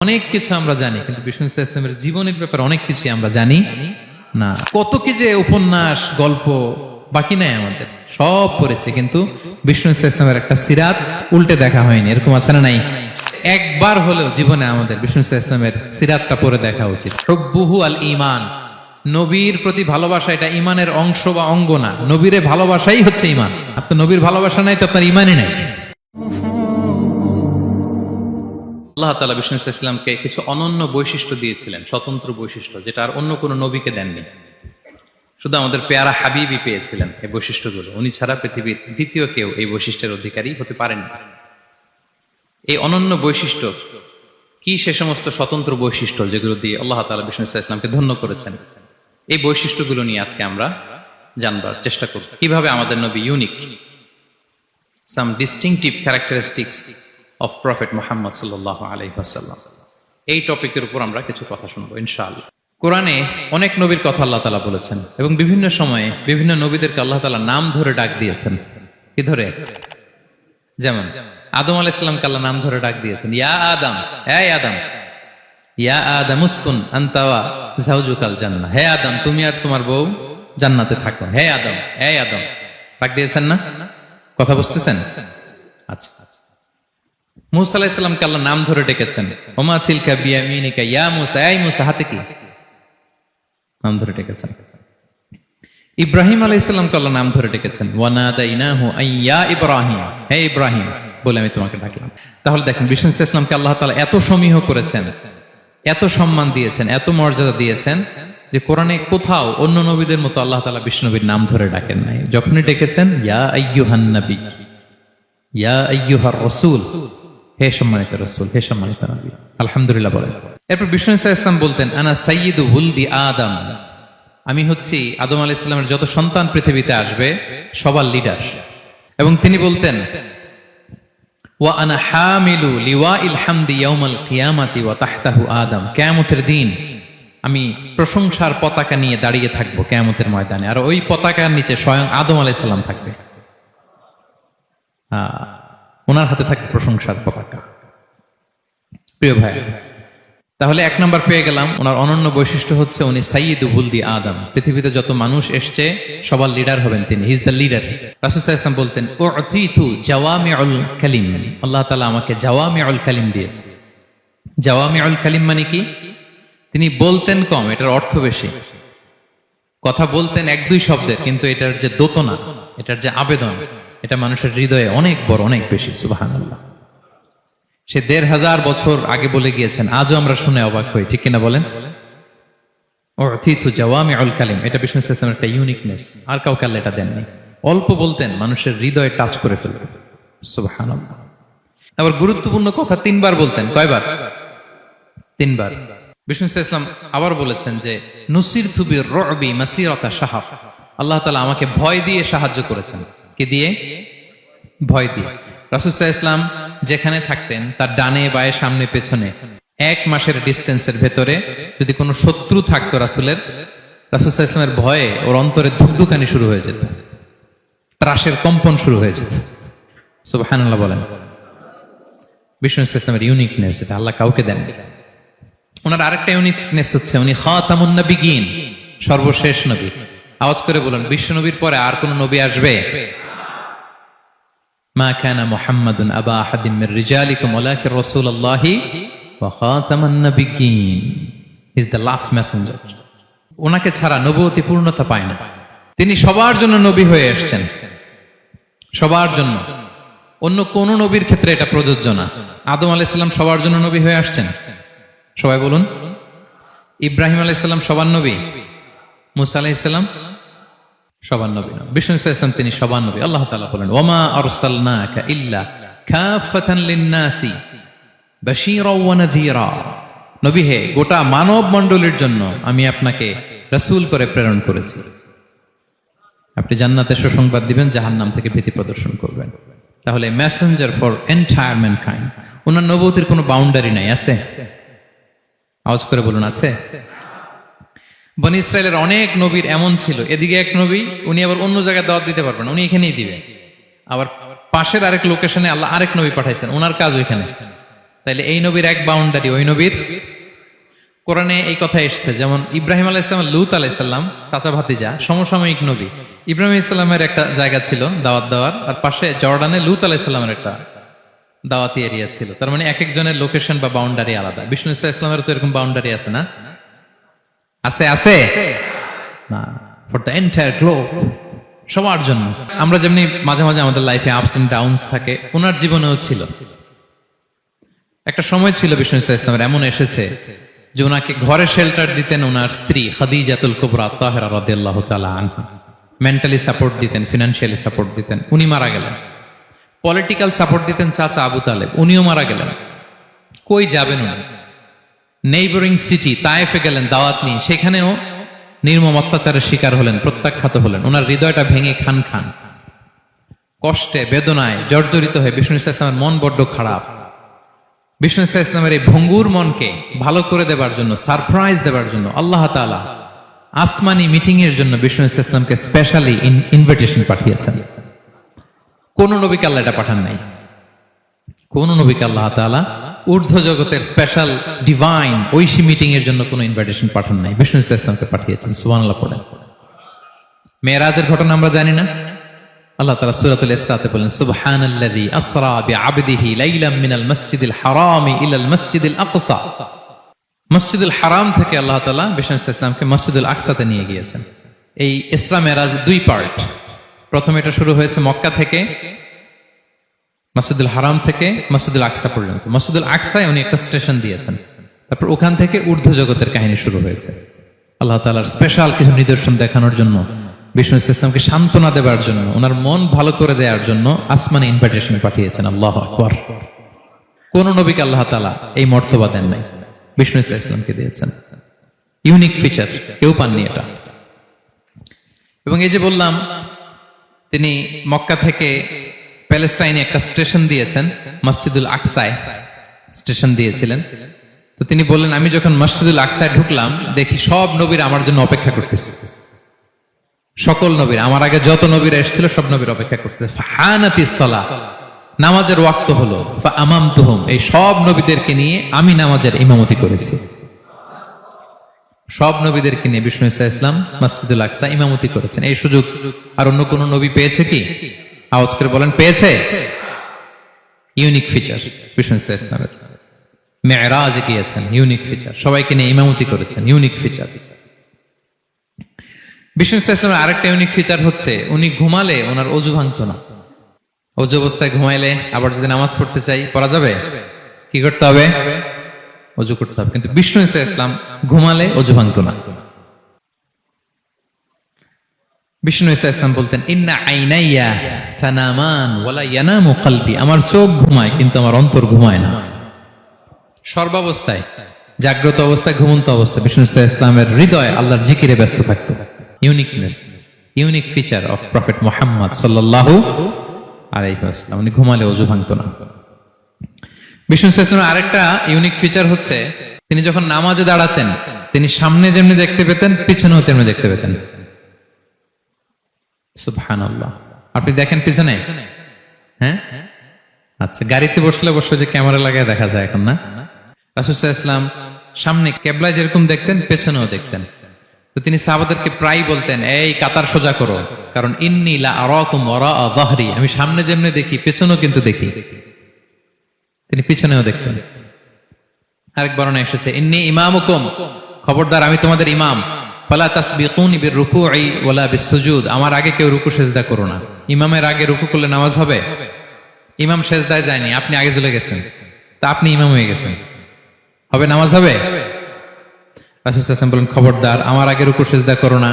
অনেক কিছু আমরা জানি, কিন্তু বিষ্ণু ইসলামের জীবনের ব্যাপারে অনেক কিছু আমরা জানি না। কত কি যে উপন্যাস গল্প বাকি নাই আমাদের, সব পড়েছে, কিন্তু বিষ্ণু ইসলামের একটা সিরাত উল্টে দেখা হয়নি। এরকম আছে না নাই? একবার হলেও জীবনে আমাদের বিষ্ণু ইসলামের সিরাতটা পড়ে দেখা উচিত। হুব্বুহু আল ঈমান, নবীর প্রতি ভালোবাসা এটা ইমানের অংশ বা অঙ্গ না। নবীরে ভালোবাসাই হচ্ছে ইমান। আপনার নবীর ভালোবাসা নাই তো আপনার ইমানই নাই। আল্লাহ তাআলা বিষ্ণু ইসলামকে কিছু অনন্য বৈশিষ্ট্য দিয়েছিলেন, স্বতন্ত্র বৈশিষ্ট্য, যেটা আর অন্য কোনো নবীকে দেননি। শুধু আমাদের পেয়ারা হাবিবই পেয়েছিলেন এই বৈশিষ্ট্যগুলো। উনি ছাড়া পৃথিবীর দ্বিতীয় কেউ এই বৈশিষ্ট্যের অধিকারী হতে পারেন না। এই অনন্য বৈশিষ্ট্য কি? সে সমস্ত স্বতন্ত্র বৈশিষ্ট্য যেগুলো দিয়ে আল্লাহ তাআলা বিষ্ণু ইসলামকে ধন্য করেছেন। এই বৈশিষ্ট্যগুলো নিয়ে আজকে আমরা জানবার চেষ্টা করব, কিভাবে আমাদের নবী unique, some distinctive characteristics of prophet Muhammad সাল্লাল্লাহু আলাইহি ওয়াসাল্লাম। এই টপিকের উপর আমরা কিছু কথা শুনবো ইনশাআল্লাহ। কোরআনে অনেক নবীর কথা আল্লাহ তাআলা বলেছেন এবং বিভিন্ন সময়ে বিভিন্ন নবীদেরকে আল্লাহ তাআলা নাম ধরে ডাক দিয়েছেন। কি ধরে? যেমন আদম আলাইহিস সালামকে আল্লাহ নাম ধরে ডাক দিয়েছেন, ইয়া আদম, এই আদম, ইয়া আদম উসকুন আনতা ওয়া যাওজুকাল জান্নাহ, হে আদম তুমি আর তোমার বউ জান্নাতে থাকো, হে আদম, এই আদম। ডাক দিয়েছেন না? কথা বুঝতেছেন? আচ্ছা। মুসা আলাইহিস সালামকে আল্লাহ নাম ধরে ডেকেছেন, ওমা তিলকা বিয়ামিনিকা ইয়া মুসা, এই মুসা হাতে কি? নাম ধরে ডেকেছেন। ইব্রাহিম আলাইহিস সালামকে আল্লাহ নাম ধরে ডেকেছেন, ওয়া নাদাইনাহু আইয়া ইব্রাহিম, হে ইব্রাহিম বলে আমি তোমাকে ডাকলাম। তাহলে দেখেন বিষ্ণু ইসলামকে আল্লাহ তাআলা এত সমীহ করেছেন, এত সম্মান দিয়েছেন, এত মর্যাদা দিয়েছেন যে কোরআনে কোথাও অন্য নবীদের মতো আল্লাহ তাআলা বিষ্ণু নবীর নাম ধরে ডাকেন নাই। যখনই ডেকেছেন ইয়া আইয়ুহান নবী, ইয়া আইয়ুহার রাসূল, হে সম্মানিত রাসূল, হে সম্মানিত নবী। আলহামদুলিল্লাহ বলেন। এরপর বিষ্ণু ইসলাম বলতেন, আনা সাইয়্যিদু উলদি আদম, আমি হচ্ছি আদম আলাইহিস সালামের যত সন্তান পৃথিবীতে আসবে সবার লিডার। এবং তিনি বলতেন, ওয়া আনা হামিলু লিওয়াইল হামদি ইয়াউমাল কিয়ামাতি ওয়া তাহতাহু আদম, কিয়ামতের দিন আমি প্রশংসার পতাকা নিয়ে দাঁড়িয়ে থাকবো কিয়ামতের ময়দানে, আর ওই পতাকার নিচে স্বয়ং আদম আলাইহিস সালাম থাকবে। ওনার হাতে থাকবে প্রশংসার পতাকা। প্রিয় ভাই, তাহলে এক নম্বর পেয়ে গেলাম, ওনার অনন্য বৈশিষ্ট্য হচ্ছে উনি সাইয়্যিদু উলদি আদম। পৃথিবীতে যত মানুষ এসছে সবার লিডার হবেন তিনি, হি ইজ দ্য লিডার। রাসূল সাল্লাল্লাহু আলাইহি ওয়াসাল্লাম বলতেন, উতিতু জাওয়ামিউল কালিম, আল্লাহ তাআলা আমাকে জাওয়ামিউল কালিম দিয়েছে। জাওয়ামিউল কালিম মানে কি? তিনি বলতেন কম, এটার অর্থ বেশি। কথা বলতেন এক দুই শব্দের, কিন্তু এটার যে দোতনা, এটার যে আবেদন, এটা মানুষের হৃদয়ে অনেক বড়, অনেক বেশি। সুবহানাল্লাহ। সে ১৫০০ বছর আগে বলে গিয়েছেন, আজও আমরা শুনে অবাক হই, ঠিক কিনা বলেন? উতিতু জাওয়ামিউল কালিম, এটা বিষ্ণু ইসলামের একটা ইউনিকনেস, আর কাউকে আল্লাহ এটা দেননি। অল্প বলতেন, মানুষের হৃদয়ে টাচ করে ফেলতেন। সুবহানাল্লাহ। আবার গুরুত্বপূর্ণ কথা ৩ বার বলতেন। কয়বার? ৩ বার। বিষ্ণু ইসলাম আবার বলেছেন যে নুসিরতু বির-রু'বি মাসিরাতা শাহর, আল্লাহ তাআলা আমাকে ভয় দিয়ে সাহায্য করেছেন। কি দিয়ে? ভয় দিয়ে। রাসূল সাল্লাল্লাহু আলাইহি ওয়াসাল্লাম যেখানে থাকতেন তার ডানে বায়ে সামনে পেছনে 1 মাসের ডিস্টেন্সের ভেতরে যদি কোনো শত্রু থাকতো রাসূলের, রাসূল সাল্লাল্লাহু আলাইহি ওয়াসাল্লামের ভয়ে ওর অন্তরে ধুকধুকানি শুরু হয়ে যেত, ত্রাসের কম্পন শুরু হয়ে যেত। সুবহানাল্লাহ বলেন। বিষ্ণু ইসলামের ইউনিকনেস, এটা আল্লাহ কাউকে দেননি। ওনার আরেকটা ইউনিকনেস হচ্ছে উনি খাতামুন নবিয়্যিন, সর্বশেষ নবী। আওয়াজ করে বলুন, বিশ্ব নবীর পরে আর কোন নবী আসবে? মা কানা মুহাম্মাদুন আবা আহাদিম মির রিজালিকুম ওয়ালাকিন রাসূলুল্লাহি ওয়া খাতামান নবিয়্যিন, ইজ দ্য লাস্ট মেসেঞ্জার। ওনাকে ছাড়া নবুয়তি পূর্ণতা পায় না। তিনি সবার জন্য নবী হয়ে এসেছেন, সবার জন্য। অন্য কোন নবীর ক্ষেত্রে এটা প্রযোজ্য না। আদম আলাইহিস সালাম সবার জন্য নবী হয়ে আসছেন, সবাই বলুন। ইব্রাহিম আলাইহিস সালাম সবার নবী, মুসা আলাইহিস সালাম সবার নবী না। বিষ্ণু ইসলাম তিনি সবার নবী। আল্লাহ তাআলা বলেন, ওয়ামা আরসালনাকা ইল্লা কাফাতান লিন-নাসি বাশীরা ওয়া নাযীরা, নবী হে, গোটা মানব মণ্ডলীর জন্য আমি আপনাকে রাসূল করে প্রেরণ করেছি। আপনি জান্নাতের সুসংবাদ দিবেন, জাহান্নাম থেকে ভীতি প্রদর্শন করবেন। তাহলে মেসেঞ্জার ফর এন্টায়ার ম্যানকাইন্ড। ওনার নবুয়তির কোনো বাউন্ডারি নাই, আছে? আওয়াজ করে বলুন, আছে? বনি ইসরায়েলের অনেক নবীর এমন ছিল, এদিকে এক নবী, উনি আবার অন্য জায়গায় দাওয়াত দিতে পারবেন, উনি এখানেই দিবেন। আবার পাশের আরেক লোকেশনে আল্লাহ আরেক নবী পাঠাইছেন, ওনার কাজ ওইখানে। তাইলে এই নবীর এক বাউন্ডারি, ওই নবীর। কোরআনে এই কথা এসছে, যেমন ইব্রাহিম আলাইহিস সালাম, লূত আলাইহিস সালাম চাচা ভাতিজা, সমসাময়িক নবী। ইব্রাহিম আলাইহিস সালামের একটা জায়গা ছিল দাওয়াত দেওয়ার, আর পাশে জর্ডানে লূত আলাইহিস সালামের একটা দাওয়াতি এরিয়া ছিল। তার মানে এক একজনের লোকেশন বা বাউন্ডারি আলাদা। বিষ্ণু ইসলামের তো এরকম বাউন্ডারি আছে না? আছে আছে না, ফর দ্য এন্টায়ার গ্লোব, সবার জন্য। আমরা যেমনি মাঝে মাঝে আমাদের লাইফে আপস এন্ড ডাউনস থাকে, ওনার জীবনেও ছিল। একটা সময় ছিল বিষ্ণু ইসলামের এমন এসেছে যে ওনাকে ঘরে শেল্টার দিতেন ওনার স্ত্রী খাদিজাতুল কুবরা তাহেরা রাদিয়াল্লাহু তাআলা আনহা, মেন্টালি সাপোর্ট দিতেন, ফিনান্সিয়ালি সাপোর্ট দিতেন। উনি মারা গেলেন। পলিটিক্যাল সাপোর্ট দিতেন চাচা আবু তালেব, উনিও মারা গেলেন। কই যাবেন উনি? নেইবরিং সিটি তায়েফে গেলেন দাওয়াত নিয়ে, সেখানেও নির্মম অত্যাচারের শিকার হলেন, প্রত্যাখ্যাত হলেন। ওনার হৃদয়টা ভেঙে খান খান, কষ্টে বেদনায় জর্জরিত হয়ে বিষ্ণু ইসলামের মন বড্ড খারাপ। বিষ্ণু ইসলামের এই ভঙ্গুর মনকে ভালো করে দেবার জন্য, সারপ্রাইজ দেবার জন্য আল্লাহ তাআলা আসমানি মিটিং এর জন্য বিষ্ণু ইসলামকে স্পেশালি ইনভিটেশন পাঠিয়েছেন। কোন নবীকে আল্লাহ এটা পাঠান নাই। কোন নবীকে আল্লাহ তাআলা ঊর্ধ্ব জগতের স্পেশাল ডিভাইন ঐশী মিটিং এর জন্য কোন ইনভিটেশন পাঠান নাই, বিষ্ণু ইসলামকে পাঠিয়েছেন। সুবহানাল্লাহ পড়েন। মেরাজের ঘটনা আমরা জানি না? আল্লাহ তাআলা সূরাতুল ইসরাতে বলেন, সুবহানাল্লাযী আসরা বিআবদিহি লাইলাম মিনাল মাসজিদিল হারামি ইলাল মাসজিদিল আকসা। মসজিদুল হারাম থেকে আল্লাহ তাআলা বিষ্ণু ইসলামকে মসজিদুল আকসাতে নিয়ে গিয়েছেন। এই ইসরা মেরাজ দুই পার্ট। প্রথমে এটা শুরু হয়েছে মক্কা থেকে, মসজিদুল হারাম থেকে মসজিদুল আকসা পর্যন্ত। মসজিদুল আকসায় উনি একটা স্টেশন দিয়েছেন, তারপর ওখান থেকে ঊর্ধ্ব জগতের কাহিনী শুরু হয়েছে। আল্লাহ তাআলার স্পেশাল কিছু নিদর্শন দেখানোর জন্য, বিষ্ণু ইসলামকে সান্ত্বনা দেবার জন্য, ওনার মন ভালো করে দেওয়ার জন্য আসমানে ইনভিটেশন পাঠিয়েছেন। আল্লাহু আকবার। কোন নবীকে আল্লাহ তাআলা এই মর্তবা দেন নাই, বিষ্ণু ইসলামকে দিয়েছেন। ইউনিক ফিচার, কেউ পাননি এটা। এবং এই যে বললাম, তিনি মক্কা থেকে প্যালেস্টাইনে একটা স্টেশন দিয়েছেন, মসজিদুল আকসায় স্টেশন দিয়েছিলেন। তো তিনি বললেন, আমি যখন মসজিদুল আকসায় ঢুকলাম, দেখি সব নবীরা আমার জন্য অপেক্ষা করতেছে। সকল নবীর, আমার আগে যত নবীরা এসেছিল সব নবীর অপেক্ষা করতেছে। ফাহানাতিস সালাহ, নামাজের ওয়াক্ত হলো। ফাআমামতুহুম, এই সব নবীদেরকে নিয়ে আমি নামাজের ইমামতি করেছি। সব নবীদেরকে নিয়ে বিষ্ণু ইসলাম মসজিদুল আকসা ইমামতি করেছেন। এই সুযোগ আর অন্য কোন নবী পেয়েছে কি? আওয়াজ করে বলেন, পেয়েছে? ইউনিক ফিচার বিষ্ণু ইসলামের। মেরাজে গিয়েছেন, ইউনিক ফিচার। সবাইকে নিয়ে ইমামতি করেছেন, ইউনিক ফিচার। বিষ্ণু ইসলামের আরেকটা ইউনিক ফিচার হচ্ছে, উনি ঘুমালে ওনার অজু ভাঙতো না। অজু অবস্থায় ঘুমাইলে আবার যদি নামাজ পড়তে চাই, পড়া যাবে? কি করতে হবে? অজু করতে হবে। কিন্তু বিষ্ণু ইসলাম ঘুমালে অজু ভাঙতো না। বিষ্ণু ইসলাম বলতেন, ইন্না আইনাইয়া তানামান ওয়ালা ইয়ানামু কলবি, আমার চোখ ঘুমায় কিন্তু আমার অন্তর ঘুমায় না। সর্বাবস্থায়, জাগ্রত অবস্থায়, ঘুমন্ত অবস্থায় বিষ্ণু ইসলামের হৃদয় আল্লাহর জিকিরে ব্যস্ত থাকতো। Uniqueness, unique feature of prophet Muhammad সাল্লাল্লাহু আলাইহি ওয়াসাল্লাম। উনি ঘুমালে অজু ভাঙতো না। বিষ্ণু ইসলামের আরেকটা ইউনিক ফিচার হচ্ছে, তিনি যখন নামাজে দাঁড়াতেন, তিনি সামনে যেমনি দেখতে পেতেন, পিছনেও তেমনি দেখতে পেতেন। সুবহানাল্লাহ। আপনি দেখেন পিছনে? হ্যাঁ, আচ্ছা। গাড়িতে বসলে অবশ্য যে ক্যামেরা লাগায় দেখা যায় এখন, না? রাসূল সাল্লাল্লাহু আলাইহি ওয়াসাল্লাম সামনে কেবলায় যেরকম দেখতেন, পেছনেও দেখতেন। তো তিনি সাহাবাদেরকে প্রায় বলতেন, এই কাতার সোজা করো, কারণ ইন্নী লা আরাকুম ওয়ারাআ যাহরি, আমি সামনে যেমনি দেখি পেছনেও কিন্তু দেখি। তিনি পিছনেও দেখতেন। আরেক বর্ণনা এসেছে, ইন্নী ইমামুকুম, খবরদার আমি তোমাদের ইমাম। ফালা তাসবিকুনি বিররুকুই ওয়ালা বিসসুজুদ, আমার আগে কেউ রুকু সিজদা করো না। ইমামের আগে রুকু করলে নামাজ হবে? ইমাম সিজদায় যায়নি, আপনি আগে চলে গেছেন, তা আপনি ইমাম হয়ে গেছেন, হবে? নামাজ হবে? রাসূল সাল্লাল্লাহু আলাইহি ওয়াসাল্লাম বলেন, খবরদার আমার আগে রুকু সিজদা করো না,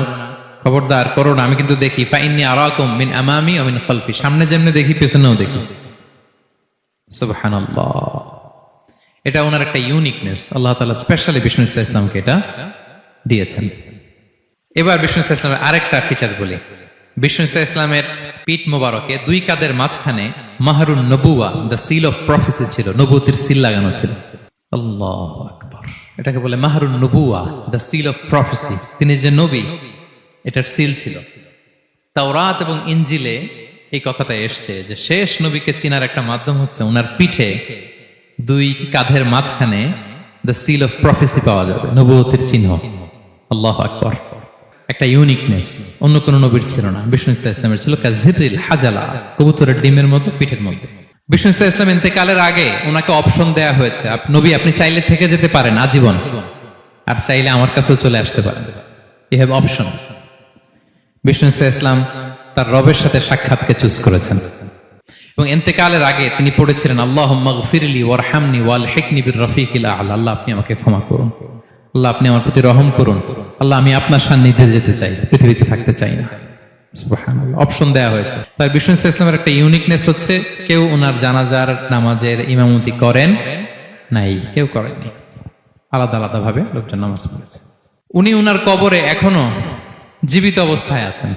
খবরদার করো না, আমি কিন্তু দেখি। ফা ইন্নী আরাকুম মিন আমামি ওয়া মিন খালফি, সামনে যেমনি দেখি পেছনেও দেখি। সুবহানাল্লাহ। এটা ওনার একটা ইউনিকনেস, আল্লাহ তাআলা স্পেশালি বিষ্ণু ইসলামকে এটা দিয়েছেন। এবার বিষ্ণু ইসলামের আরেকটা ফিচার বলি। বিষ্ণু ইসলামের পিঠ মোবারকে দুই কাঁধের মাঝখানে মাহরুন নবুয়া, দ্য সিল অফ প্রফেসি ছিল, নবুয়তের সিল লাগানো ছিল। আল্লাহু আকবার। এটাকে বলে মাহরুন নবুয়া, দ্য সিল অফ প্রফেসি। তিনি যে নবী, এটার সিল ছিল। তাওরাত এবং ইনজিলে এই কথাটা এসছে যে শেষ নবীকে চিনার একটা মাধ্যম হচ্ছে ওনার পিঠে দুই কাঁধের মাঝখানে দ্য সিল অফ প্রফেসি পাওয়া যাবে, নবুয়তের চিহ্ন। আল্লাহু আকবার। একটা ইউনিকনেস অন্য কোন নবীর ছিল না, বিষ্ণু ইসলামের ছিল কাযিরিল হাজালা, কবুতরের ডিমের মতো পিঠের মধ্যে। বিষ্ণু ইসলাম ইন্তেকালের আগে ওনাকে অপশন দেয়া হয়েছে, নবী আপনি চাইলে থেকে যেতে পারেন আজীবন, আর চাইলে আমার কাছেও চলে আসতে পারেন, ইউ হ্যাভ অপশন। বিষ্ণু ইসলাম তার রবের সাথে সাক্ষাৎকে চুজ করেছেন এবং ইন্তেকালের আগে তিনি পড়েছিলেন আল্লাহুম্মা গফিরলি ওয়ারহামনি ওয়ালহিকনি বির রফিকিল আ'লা, আল্লাহ আপনি আমাকে ক্ষমা করুন, আল্লাহ আপনি আমার প্রতি রহম করুন, আল্লাহ আমি আপনার সান্নিধ্যে যেতে চাই, পৃথিবীতে থাকতে চাই না। সুবহানাল্লাহ, অপশন দেয়া হয়েছে। তার বিষ্ণু ইসলামের একটা ইউনিকনেস হচ্ছে কেউ ওনার জানাজার নামাজের ইমামতি করেন নাই, কেউ করেননি, আলাদা আলাদা ভাবে লোকজন নামাজ পড়েছে। উনি ওনার কবরে এখনো জীবিত অবস্থায় আছেন,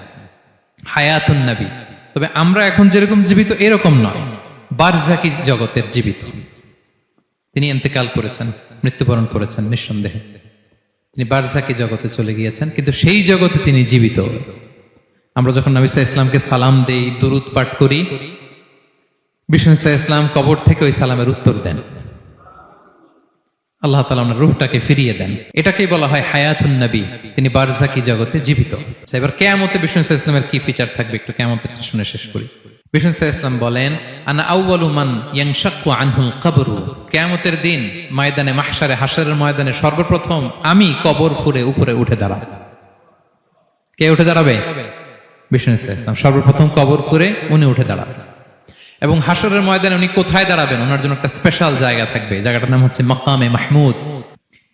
হায়াতুন নবী। তবে আমরা এখন যেরকম জীবিত এরকম নয়, বারজাকি জগতের জীবিত। তিনি ইন্তেকাল করেছেন, মৃত্যুবরণ করেছেন নিঃসন্দেহে, তিনি বারজাকি জগতে চলে গিয়েছেন, কিন্তু সেই জগতে তিনি জীবিত। আমরা যখন নবী সাল্লাল্লাহু আলাইহি ওয়াসাল্লামকে সালাম দেই, দুরূদ পাঠ করি, বিষ্ণু সাল্লাল্লাহু আলাইহি ওয়াসাল্লাম কবর থেকে ওই সালামের উত্তর দেন, আল্লাহ তাআলা ওনার রূহটাকে ফিরিয়ে দেন। এটাকেই বলা হয় হায়াতুন নবী, তিনি বারজাকি জগতে জীবিত। এবার কিয়ামতে বিষ্ণু সাল্লাল্লাহু আলাইহি ওয়াসাল্লামের কি ফিচার থাকবে একটু কিয়ামতেরটা শুনে শেষ করি। বিষ্ণু সাল্লাল্লাহু আলাইহি ওয়াসাল্লাম বলেন আনা আউয়ালু মান ইয়ানশাক্কু আনহুল কবরু, কিয়ামতের দিন ময়দানে মাহশারে, হাশরের ময়দানে সর্বপ্রথম আমি কবর ফুঁড়ে উপরে উঠে দাঁড়াবো। কে উঠে দাঁড়াবে? বিষ্ণু সাল্লাল্লাহু আলাইহি ওয়াসাল্লাম সর্বপ্রথম কবর ফুঁড়ে উনি উঠে দাঁড়াবেন। এবং হাশরের ময়দানে উনি কোথায় দাঁড়াবেন? ওনার জন্য একটা স্পেশাল জায়গা থাকবে, জায়গাটার নাম হচ্ছে মাকামে মাহমুদ।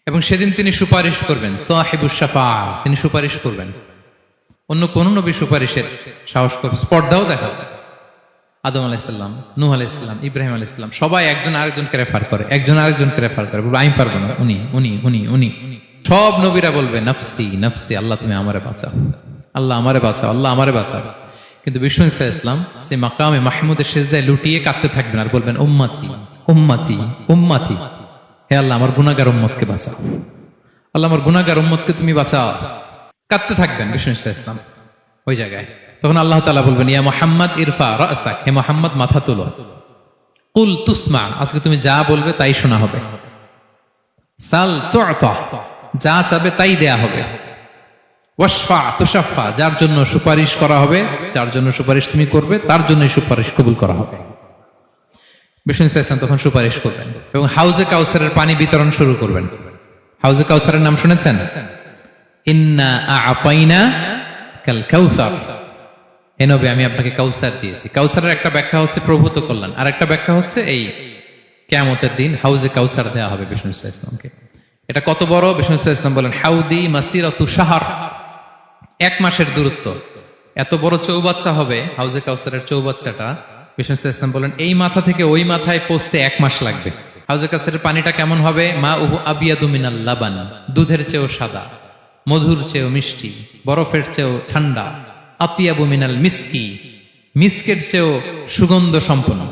এবং সেদিন তিনি সুপারিশ করবেন, সাহিবুশ শাফাআহ, তিনি সুপারিশ করবেন। অন্য কোন নবী সুপারিশের সাহস করবে, স্পর্ধাও দেখাবে। আদম আলাইহিস সালাম, নূহ আলাইহিস সালাম, ইব্রাহিম আলাইহিস সালাম সবাই একজন আরেকজনকে রেফার করে, একজন আরেকজনকে রেফার করে, বলবে আমি পারবো না, উনি উনি উনি উনি। সব নবীরা বলবে নাফসি নাফসি, আল্লাহ তুমি আমারে বাঁচাও, আল্লাহ আমারে বাঁচাও, আল্লাহ আমারে বাঁচাও। কিন্তু বিষ্ণু ইসলাম সেই মাকামে মাহমুদের সিজদায় লুটিয়ে কাঁদতে থাকবেন আর বলবেন উম্মতি উম্মতি উম্মতি, হে আল্লাহ আমার গুনাহগার উম্মতকে বাঁচাও, আল্লাহ আমার গুনাহগার উম্মতকে তুমি বাঁচাও। কাঁদতে থাকবেন বিষ্ণু ইসলাম ওই জায়গায়। তখন আল্লাহ তাআলা বলবেন ইয়া মুহাম্মদ ইরফা রাসাক, হে মুহাম্মদ মাথা তোলো, কুল তুসমা, আজকে তুমি যা বলবে তাই শোনা হবে, সাল তু'তা, যা চাবে তাই দেয়া হবে, ওয়াশফা তুশাফা, যার জন্য সুপারিশ করা হবে, যার জন্য সুপারিশ তুমি করবে তার জন্য সুপারিশ কবুল করা হবে। বিষ্ণু ইসলাম তখন সুপারিশ করবেন এবং হাউজে কাউসারের পানি বিতরণ শুরু করবেন। হাউজে কাউসারের নাম শুনেছেন? ইন্না আ'তাইনা কাল কাউসার, হে নবী আমি আপনাকে কাউসার দিয়েছি। কাউসারের একটা ব্যাখ্যা হচ্ছে প্রভূত কল্যাণ, আর একটা ব্যাখ্যা হচ্ছে এই কিয়ামতের দিন হাউজে কাউসার দেওয়া হবে বিষ্ণু ইসলামকে। এটা কত বড়? বিষ্ণু ইসলাম বলেন হাউদি মাসিরাতু শাহর, 1 মাসের দূরত্ব, এত বড় চৌবাচ্চা হবে হাউজে কাউসারের চৌবাচ্চাটা। বিষ্ণু ইসলাম বলেন এই মাথা থেকে ওই মাথায় পৌঁছতে 1 মাস লাগবে। হাউজে কাউসারের পানিটা কেমন হবে? মা উহু আবিয়াদু মিনাল লাবান, দুধের চেয়েও সাদা, মধুর চেয়েও মিষ্টি, বরফের চেয়েও ঠান্ডা, আতিয়াবু মিনাল মিসকি, মিসকের চেয়েও সুগন্ধ সম্পন্ন,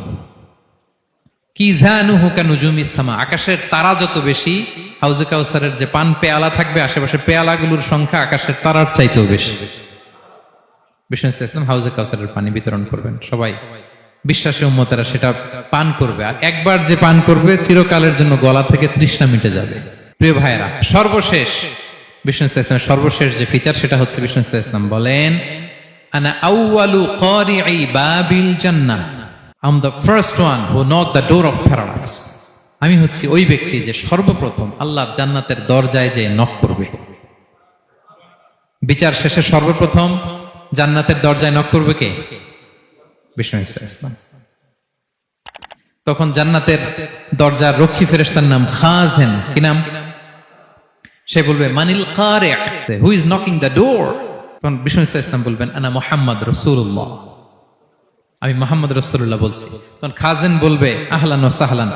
কিজানুহু কানুজুমিস সামা, আকাশের তারা যত বেশি, হাউজে কাউসারের যে পান পেয়ালা থাকবে আশেপাশে পেয়ালাগুলোর সংখ্যা আকাশের তারার চাইতেও বেশি। বিষ্ণু ইসলাম হাউজে কাউসারের পানি বিতরণ করবেন, সবাই বিশ্বাসী উম্মতেরা সেটা পান করবে, আর একবার যে পান করবে চিরকালের জন্য গলা থেকে তৃষ্ণা মিটে যাবে। প্রিয় ভাইয়েরা, সর্বশেষ বিষ্ণু ইসলামের সর্বশেষ যে ফিচার সেটা হচ্ছে বিষ্ণু ইসলাম বলেন আনা আউয়ালু কারিই বাবিল জান্নাহ, I'm the first one who knocked the door of paradise. আমি হচ্ছি ওই ব্যক্তি যে সর্বপ্রথম আল্লাহর জান্নাতের দরজায় যে নক করবে। বিচার শেষে সর্বপ্রথম জান্নাতের দরজায় নক করবে কে? বিষ্ণু ইসলাম। তখন জান্নাতের দরজার রক্ষী ফেরেশতার নাম খাজেন, কি নাম? সে বলবে মানিল কারি, who is knocking the door? তখন বিষ্ণু ইসলাম বলবেন আনা মুহাম্মদ রাসূলুল্লাহ, আমি মুহাম্মদ রাসূলুল্লাহ বলছি। তখন খাজেন বলবে আহলান ওয়া সাহলান,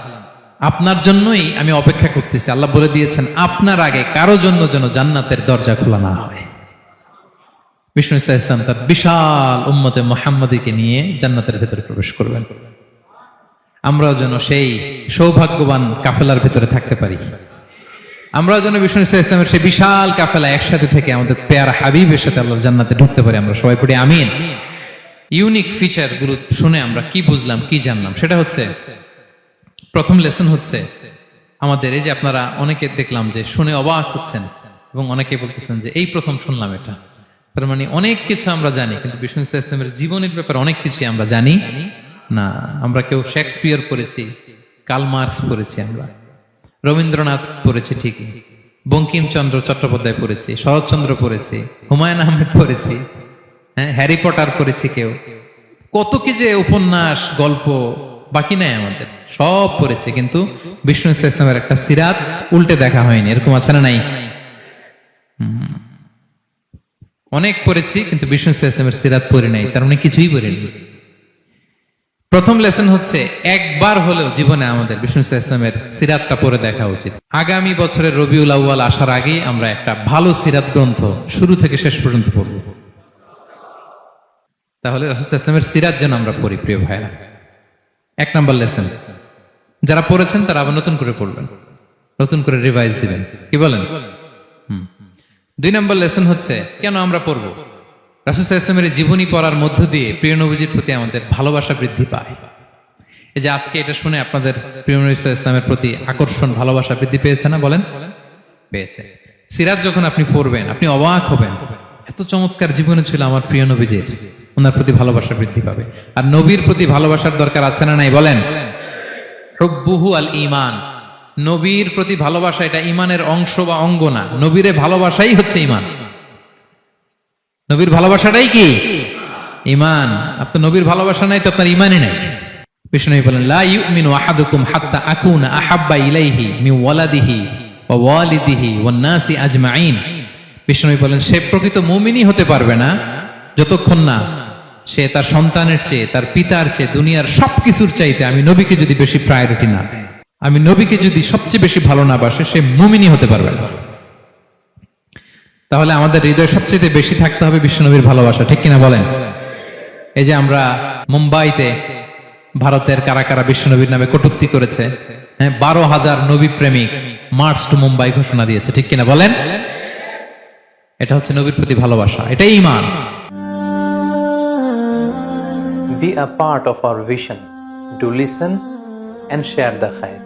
আপনার জন্যই আমি অপেক্ষা করতেছি, আল্লাহ বলে দিয়েছেন আপনার আগে কারো জন্য যেন জান্নাতের দরজা খোলা না হয়। বিষ্ণু ইসলাম তার বিশাল উম্মতে মুহাম্মাদীকে নিয়ে জান্নাতের ভেতরে প্রবেশ করবেন। আমরাও যেন সেই সৌভাগ্যবান কাফেলার ভেতরে থাকতে পারি, আমরাও যেন বিষ্ণু ইসলামের সেই বিশাল কাফেলা একসাথে থেকে আমাদের পেয়ারা হাবিবের সাথে আল্লাহর জান্নাতে ঢুকতে পারি। আমরা সবাই পড়ি আমিন। ইউনিক ফিচার গুলো শুনে আমরা কি বুঝলাম, কি জানলাম? সেটা হচ্ছে প্রথম লেসন হচ্ছে আমাদের, এই যে আপনারা অনেকে দেখলাম যে শুনে অবাক হচ্ছেন এবং অনেকে বলতেছেন যে এই প্রথম শুনলাম এটা। তার মানে অনেক কিছু আমরা জানি, কিন্তু বিষ্ণু ইসলামের জীবনের ব্যাপারে অনেক কিছুই আমরা জানি না। আমরা কেউ শেক্সপিয়র পড়েছি, কার্ল মার্কস পড়েছি, আমরা রবীন্দ্রনাথ পড়েছি ঠিকই, বঙ্কিমচন্দ্র চট্টোপাধ্যায় পড়েছি, শরৎচন্দ্র পড়েছি, হুমায়ুন আহমেদ পড়েছি, হ্যাঁ, হ্যারি পটার পড়েছি, কেউ কত কি যে উপন্যাস গল্প বাকি নাই আমাদের, সব পড়েছে, কিন্তু বিষ্ণু ইসলামের একটা সিরাত উল্টে দেখা হয়নি। এরকম আছে না নাই? অনেক পড়েছি কিন্তু বিষ্ণু ইসলামের সিরাত পড়ি নাই, তার মানে কিছুই পড়িনি। প্রথম লেসন হচ্ছে একবার হলেও জীবনে আমাদের বিষ্ণু ইসলামের সিরাতটা পড়ে দেখা উচিত। আগামী বছরের রবিউল আউয়াল আসার আগেই আমরা একটা ভালো সিরাত গ্রন্থ শুরু থেকে শেষ পর্যন্ত পড়ব। তাহলে রাসূল ইসলামের সিরাত যেন আমরা পড়ি প্রিয় ভাইরা। এক নম্বর লেসন, যারা পড়েছেন তারা আবার নতুন করে পড়বেন, নতুন করে রিভাইজ দিবেন, কি বলেন? দুই নম্বর লেসন হচ্ছে কেন আমরা পড়ব? রাসূল ইসলামের জীবনী পড়ার মধ্য দিয়ে প্রিয় নবীজির প্রতি আমাদের ভালোবাসা বৃদ্ধি পায়। এই যে আজকে এটা শুনে আপনাদের প্রিয় নবী ইসলামের প্রতি আকর্ষণ, ভালোবাসা বৃদ্ধি পেয়েছে না? বলেন, পেয়েছে। সিরাত যখন আপনি পড়বেন আপনি অবাক হবেন, এত চমৎকার জীবনে ছিল আমার প্রিয় নবীজির, ওনার প্রতি ভালোবাসা বৃদ্ধি পাবে। আর নবীর প্রতি ভালোবাসার দরকার আছে না নাই? বলেন, হুব্বুহু আল ঈমান, নবীর প্রতি ভালোবাসা এটা ঈমানের অংশ বা অঙ্গ না, নবীরে ভালোবাসাই হচ্ছে ঈমান। নবীর ভালোবাসাটাই কি? ঈমান। আপনার নবীর ভালোবাসা নাই তো আপনার ঈমানই নাই। বিষ্ণু বলেন, লা ইউমিনু আহাদুকুম হাত্তা আকুনা আহাব্বা ইলাইহি মিন ওয়ালাদিহি ওয়া ওয়ালিদিহি ওয়ান নাসি আজমাইন। বিষ্ণু বলেন, সে প্রকৃত মুমিনই হতে পারবে না যতক্ষণ না সে তার সন্তানের চেয়ে, তার পিতার চেয়ে, দুনিয়ার সবকিছুর চাইতে আমি নবীকে যদি বেশি প্রায়োরিটি না, আমি নবীকে যদি সবচেয়ে বেশি ভালো না বাসে, সে মুমিনই হতে পারবে না। তাহলে আমাদের হৃদয়ে সবচেয়ে বেশি থাকতে হবে বিশ্বনবীর ভালোবাসা, ঠিক কিনা বলেন? এই যে আমরা মুম্বাইতে ভারতের কারা কারা বিশ্বনবীর নামে কটূক্তি করেছে, হ্যাঁ, 12,000 নবী প্রেমিক মার্চ টু মুম্বাই ঘোষণা দিয়েছে, ঠিক কিনা বলেন? এটা হচ্ছে নবীর প্রতি ভালোবাসা, এটাই ঈমান। Be a part of our vision. Do listen and share the khair.